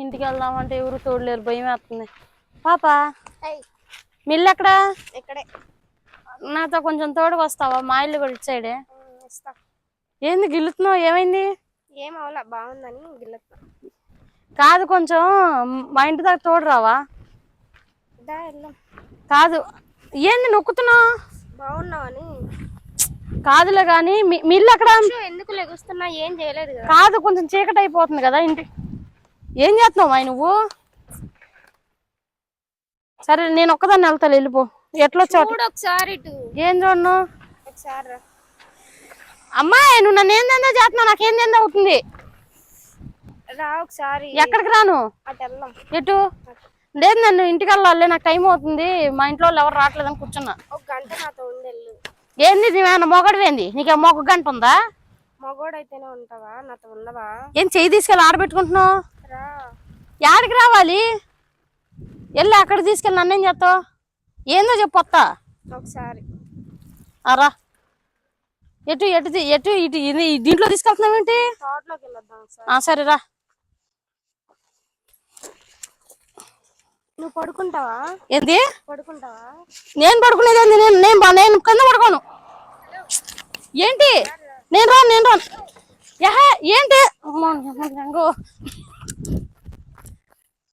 ఇంటికి వెళ్దామంటే ఎవరు తోడలేరు, భయం వేస్తుంది. పాప మిల్లు ఎక్కడా? ఇక్కడే. నాతో కొంచెం తోడుకు వస్తావా? మా ఇల్లు కూడా ఇటు సైడే. ఏంది గిల్లుతున్నావు? ఏమైంది? ఏం అవలా, బాగుందని గిల్లుతున్నా. కాదు, కొంచెం మా ఇంటి దాకా తోడు రావా? కాదు, ఏంది నొక్కుతున్నావు? బాగున్నావని. కాదులే గాని మిల్లు అక్కడ ఎందుకు లెగుస్తున్నా? ఏం చేయలేదు కదా. కాదు, కొంచెం చీకటి అయిపోతుంది కదా ఇంటి. ఏం చేస్తున్నావు అమ్మాయి నువ్వు? సరే నేను ఒక్కదాన్ని వెళ్తా, వెళ్ళిపో. ఎట్లా ఒకసారి ఏం చూడను? ఒకసారి అమ్మాయి నువ్వు నన్ను ఏందేందో చేస్తున్నావు, నాకేందేందో అవుతుంది. రా ఒకసారి. ఎక్కడికి రాను? ఎటు? లేదు, నన్ను ఇంటికి వెళ్ళాలి, నాకు టైం అవుతుంది. మా ఇంట్లో వాళ్ళు ఎవరు రావట్లేదని కూర్చున్నా. ఒక గంట నాతో ఉండెళ్ళు. ఏంది నువ్వేమన్నా మొగడివేంది? నీకే మొగ గంట ఉందా? మొగోడైతేనే ఉంటావా, నాతో ఉండవా? ఏం చెయ్యి తీసుకెళ్ళి ఆడబెట్టుకుంటున్నావు? యాడికి రావాలి? వెళ్ళి అక్కడ తీసుకెళ్ళి నన్నేం చేస్తావు? ఏందో చెప్పొత్తా ఒకసారి. రా. ఎటు ఎటు ఎటు ఇటు దీంట్లో తీసుకెళ్తున్నావు ఏంటి? సరే రా. నువ్వు పడుకుంటావా? ఏంది పడుకుంటావా? నేను పడుకునేది ఏంది? నేను కింద పడుకోను. ఏంటి? నేను రాను. ఏంటి?